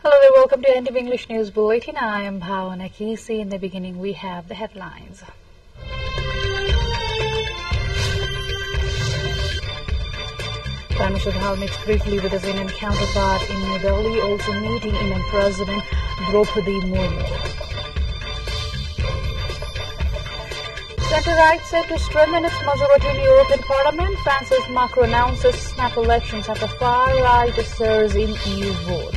Hello there, welcome to NTV English News Bulletin. I am Bhavana Kisi. In the beginning, we have the headlines. Prime Minister Dhal meets briefly with his Indian counterpart in New Delhi, also meeting Indian President Draupadi Murmu. Centre-right set to strengthen its majority in European Parliament. France's Macron announces snap elections after far-right surge in EU vote.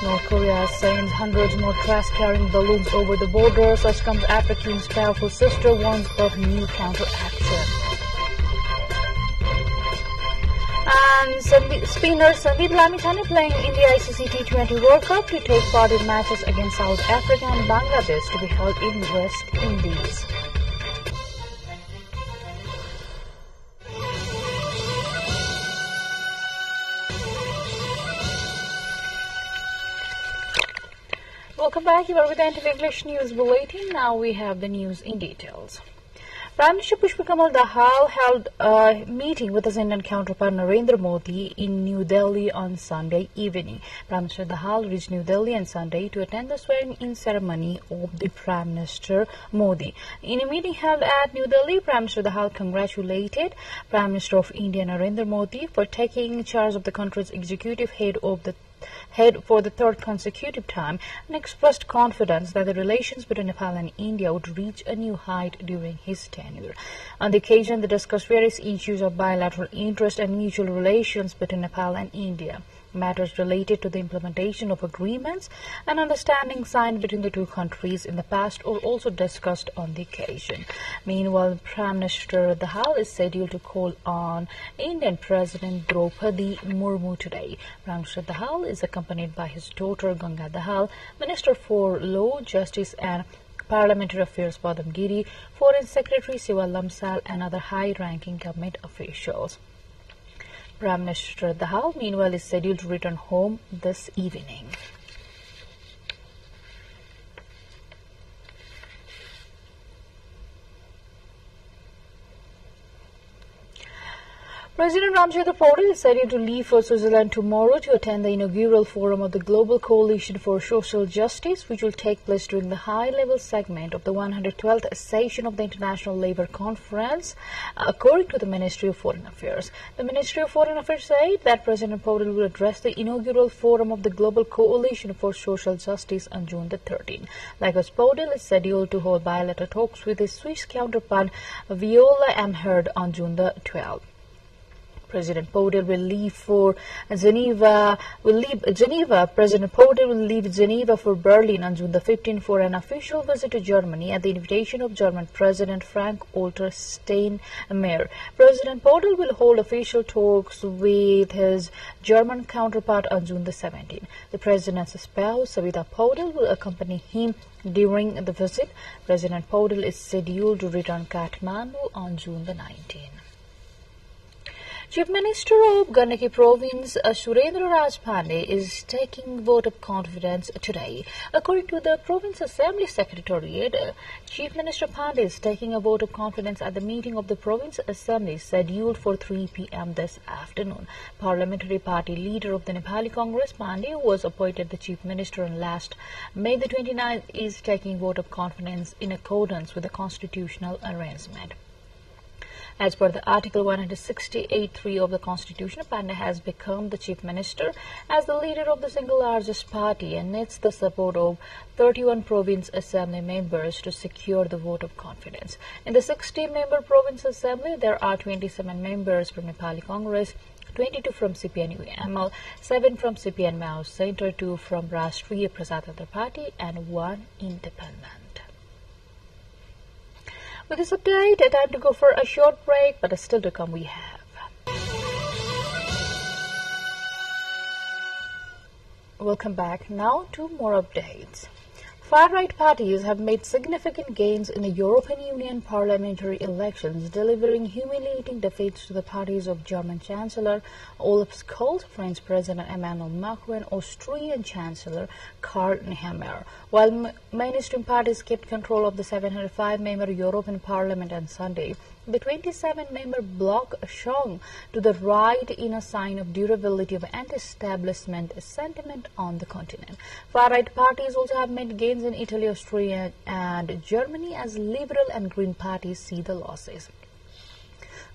North Korea sends hundreds more trash-carrying balloons over the border. Such comes after Kim's powerful sister warns of new counteraction. And spinner Sandeep Lamichhane playing in the ICC T20 World Cup to take part in matches against South Africa and Bangladesh to be held in West Indies. Welcome back. You are with the NTV English News Bulletin. Now we have the news in details. Prime Minister Pushpa Kamal Dahal held a meeting with his Indian counterpart Narendra Modi in New Delhi on Sunday evening. Prime Minister Dahal reached New Delhi on Sunday to attend the swearing-in ceremony of the Prime Minister Modi. In a meeting held at New Delhi, Prime Minister Dahal congratulated Prime Minister of India Narendra Modi for taking charge of the country's executive head for the third consecutive time and expressed confidence that the relations between Nepal and India would reach a new height during his tenure. On the occasion, they discussed various issues of bilateral interest and mutual relations between Nepal and India. Matters related to the implementation of agreements and understanding signed between the two countries in the past were also discussed on the occasion. Meanwhile, Prime Minister Dahal is scheduled to call on Indian President Draupadi Murmu today. Prime Minister Dahal is accompanied by his daughter Ganga Dahal, Minister for Law, Justice and Parliamentary Affairs Padam Giri, Foreign Secretary Siva Lamsal and other high-ranking government officials. Prime Minister Dahal, meanwhile, is scheduled to return home this evening. President Ramchandra Paul is scheduled to leave for Switzerland tomorrow to attend the inaugural forum of the Global Coalition for Social Justice, which will take place during the high-level segment of the 112th session of the International Labour Conference, according to the Ministry of Foreign Affairs. The Ministry of Foreign Affairs said that President Paul will address the inaugural forum of the Global Coalition for Social Justice on June the 13th. Likewise, Paul is scheduled to hold bilateral talks with his Swiss counterpart Viola Amherd on June the 12th. President Podel will leave Geneva. President Podel will leave Geneva for Berlin on June the 15th for an official visit to Germany at the invitation of German President Frank-Walter Steinmeier. President Podel will hold official talks with his German counterpart on June the 17th. The President's spouse, Savita Podel, will accompany him during the visit. President Podel is scheduled to return Kathmandu on June the 19th. Chief Minister of Gandaki Province, Surendra Raj Pandey, is taking vote of confidence today. According to the Province Assembly Secretariat, Chief Minister Pandey is taking a vote of confidence at the meeting of the Province Assembly scheduled for 3 p.m. this afternoon. Parliamentary Party leader of the Nepali Congress, Pandey, who was appointed the Chief Minister on last May the 29th, is taking vote of confidence in accordance with the constitutional arrangement. As per the Article 168(3) of the Constitution, Pandey has become the Chief Minister as the leader of the single largest party and needs the support of 31 Province Assembly members to secure the vote of confidence. In the 60-member Province Assembly, there are 27 members from Nepali Congress, 22 from CPN-UML, 7 from CPN-Mao Centre, 2 from Rashtriya Prajatantra Party and 1 independent. With this update, time to go for a short break, but still to come we have. Welcome back. Now to more updates. Far-right parties have made significant gains in the European Union parliamentary elections, delivering humiliating defeats to the parties of German Chancellor Olaf Scholz, French President Emmanuel Macron, and Austrian Chancellor Karl Nehammer, while mainstream parties kept control of the 705-member European Parliament on Sunday. The 27-member bloc shone to the right in a sign of durability of anti-establishment sentiment on the continent. Far-right parties also have made gains in Italy, Austria and Germany as Liberal and Green parties see the losses.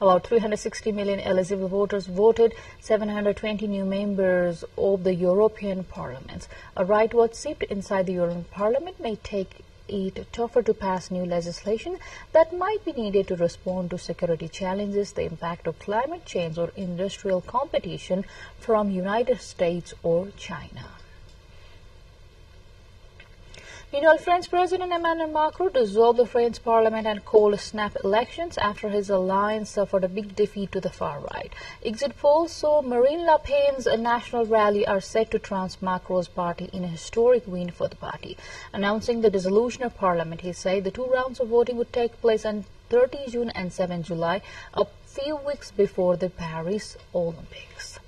About 360 million eligible voters voted 720 new members of the European Parliament. A rightward shift inside the European Parliament may take it tougher to pass new legislation that might be needed to respond to security challenges, the impact of climate change or industrial competition from United States or China. Meanwhile, French President Emmanuel Macron dissolved the French parliament and called snap elections after his alliance suffered a big defeat to the far right. Exit polls show Marine Le Pen's national rally are set to trounce Macron's party in a historic win for the party. Announcing the dissolution of parliament, he said the 2 rounds of voting would take place on 30 June and 7 July, a few weeks before the Paris Olympics.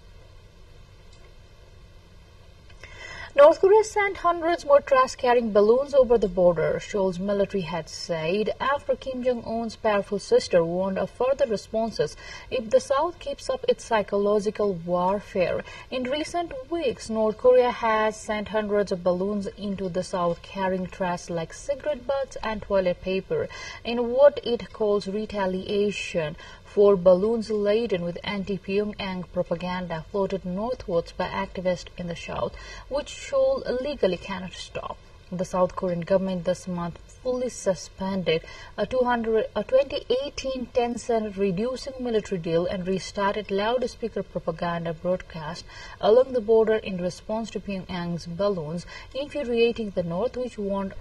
North Korea sent hundreds more trash-carrying balloons over the border, Seoul's military had said, after Kim Jong-un's powerful sister warned of further responses if the South keeps up its psychological warfare. In recent weeks, North Korea has sent hundreds of balloons into the South carrying trash like cigarette butts and toilet paper in what it calls retaliation for balloons laden with anti-Pyongyang propaganda floated northwards by activists in the South, which Seoul legally cannot stop. The South Korean government this month fully suspended a 2018 10-cent reducing military deal and restarted loudspeaker propaganda broadcast along the border in response to Pyongyang's balloons, infuriating the North, which warned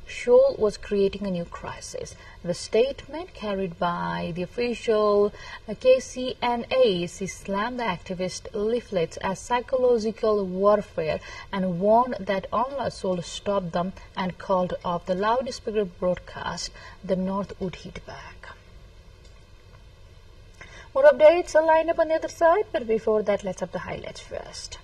Seoul was creating a new crisis. The statement carried by the official KCNA slammed the activist leaflets as psychological warfare and warned that unless Seoul stopped them and called off the loudspeaker broadcast, the North would hit back. More updates are lined up on the other side, but before that, let's have the highlights first.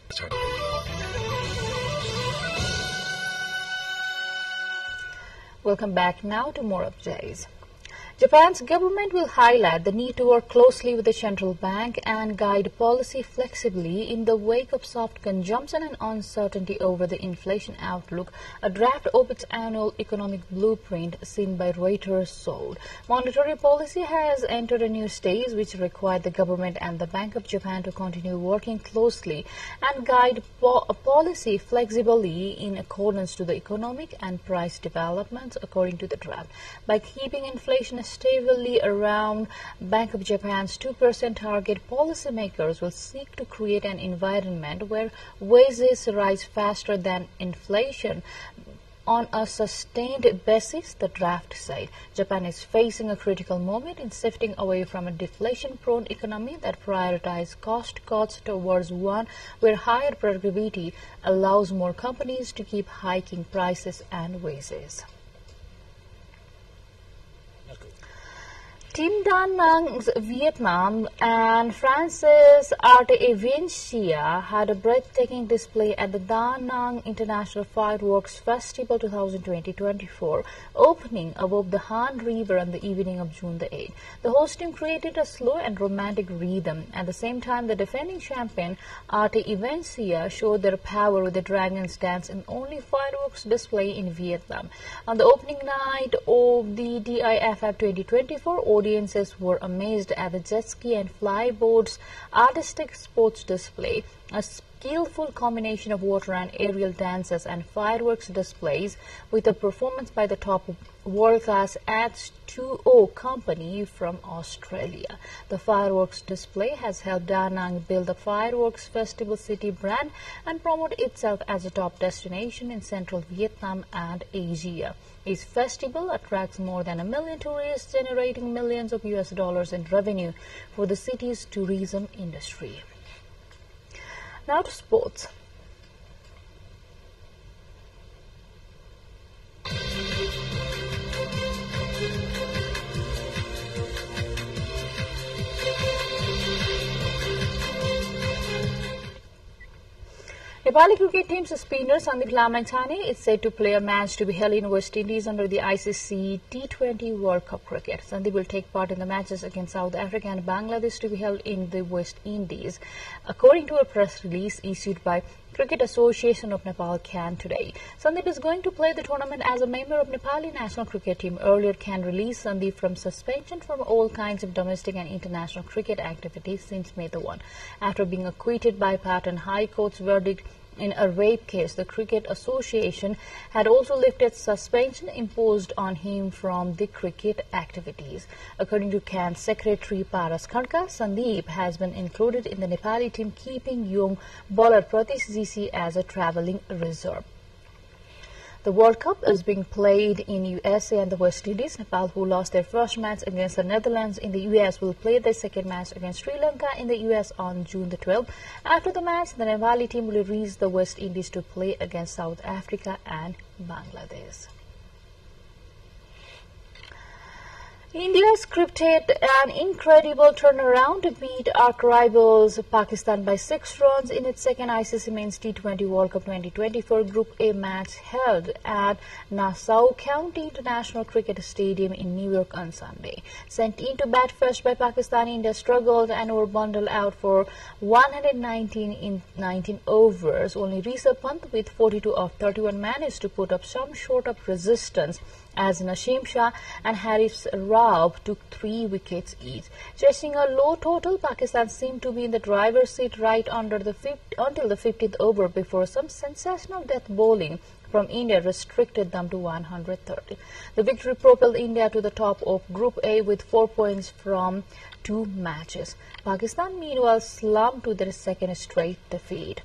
Welcome back now to more updates. Japan's government will highlight the need to work closely with the central bank and guide policy flexibly in the wake of soft consumption and uncertainty over the inflation outlook, a draft of its annual economic blueprint seen by Reuters showed. Monetary policy has entered a new stage which required the government and the Bank of Japan to continue working closely and guide policy flexibly in accordance to the economic and price developments, according to the draft. By keeping inflation stably around Bank of Japan's 2% target, policymakers will seek to create an environment where wages rise faster than inflation on a sustained basis, the draft said. Japan is facing a critical moment in shifting away from a deflation-prone economy that prioritizes cost cuts towards one where higher productivity allows more companies to keep hiking prices and wages. Team Da Nang's Vietnam and France's Arte Evencia had a breathtaking display at the Da Nang International Fireworks Festival 2020-24, opening above the Han River on the evening of June the 8th. The host team created a slow and romantic rhythm. At the same time, the defending champion Arte Evencia showed their power with the Dragon's Dance and only fireworks display in Vietnam. On the opening night of the DIFF 2024, audiences were amazed at the jet ski and flyboard's artistic sports display, a skillful combination of water and aerial dances and fireworks displays with a performance by the top world-class H2O company from Australia. The fireworks display has helped Da Nang build a fireworks festival city brand and promote itself as a top destination in central Vietnam and Asia. This festival attracts more than 1 million tourists, generating millions of US dollars in revenue for the city's tourism industry. Now to sports. Nepali cricket team's spinner Sandeep Lamangthane is set to play a match to be held in West Indies under the ICC T20 World Cup cricket. Sandeep will take part in the matches against South Africa and Bangladesh to be held in the West Indies, according to a press release issued by Cricket Association of Nepal CAN today. Sandeep is going to play the tournament as a member of Nepali national cricket team. Earlier, CAN released Sandeep from suspension from all kinds of domestic and international cricket activities since May the 1. After being acquitted by Patan High Court's verdict in a rape case, the Cricket Association had also lifted suspension imposed on him from the cricket activities. According to CAN Secretary Paras Khanka, Sandeep has been included in the Nepali team, keeping young bowler Pratish Zishi as a travelling reserve. The World Cup is being played in USA and the West Indies. Nepal, who lost their first match against the Netherlands in the US, will play their second match against Sri Lanka in the US on June the 12th. After the match, the Nepali team will reach the West Indies to play against South Africa and Bangladesh. India scripted an incredible turnaround to beat arch rivals Pakistan by 6 runs in its second ICC Men's T20 World Cup 2024 Group A match held at Nassau County International Cricket Stadium in New York on Sunday. Sent in to bat first by Pakistan, India struggled and were bundled out for 119 in 19 overs. Only Rishabh Pant, with 42 of 31, managed to put up some sort of resistance, as Naseem Shah and Haris Rauf took 3 wickets each. Chasing a low total, Pakistan seemed to be in the driver's seat right until the 50th over before some sensational death bowling from India restricted them to 130. The victory propelled India to the top of Group A with 4 points from 2 matches. Pakistan, meanwhile, slumped to their second straight defeat.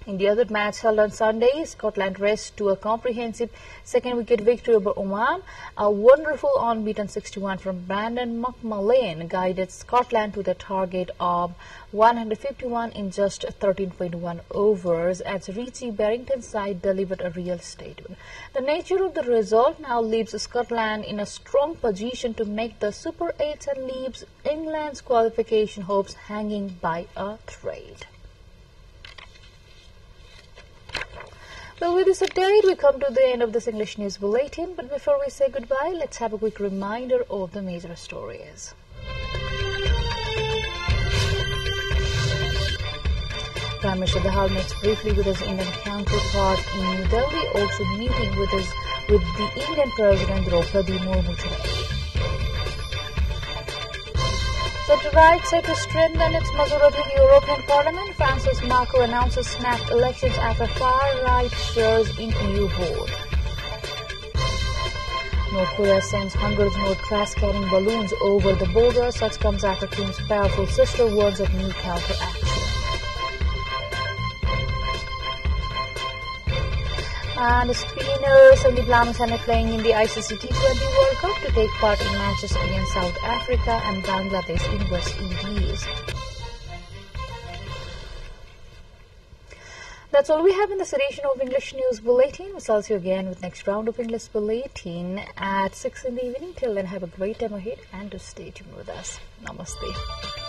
In the other match held on Sunday, Scotland raced to a comprehensive second-wicket victory over Oman. A wonderful unbeaten 61 from Brandon McMullen guided Scotland to the target of 151 in just 13.1 overs as Richie Barrington's side delivered a real statement. The nature of the result now leaves Scotland in a strong position to make the Super 8 and leaves England's qualification hopes hanging by a thread. Well, with this update, we come to the end of this English News Bulletin. But before we say goodbye, let's have a quick reminder of the major stories. Prime Minister Dahal meets briefly with his Indian counterpart in New Delhi, also meeting with the Indian President Draupadi Murmu today. Centre-right set to strengthen its majority in the European Parliament. France's Macron announces snapped elections after far-right shares in EU board. North Korea sends hundreds more crash-carrying balloons over the border. Such comes after Kim's powerful sister warns of new counteraction. And spinner Sandeep Lamangthane playing in the ICC T20 World Cup to take part in matches against South Africa and Bangladesh in West Indies. That's all we have in this edition of English News Bulletin. We'll see you again with next round of English Bulletin at 6 in the evening. Till then, have a great time ahead and do stay tuned with us. Namaste.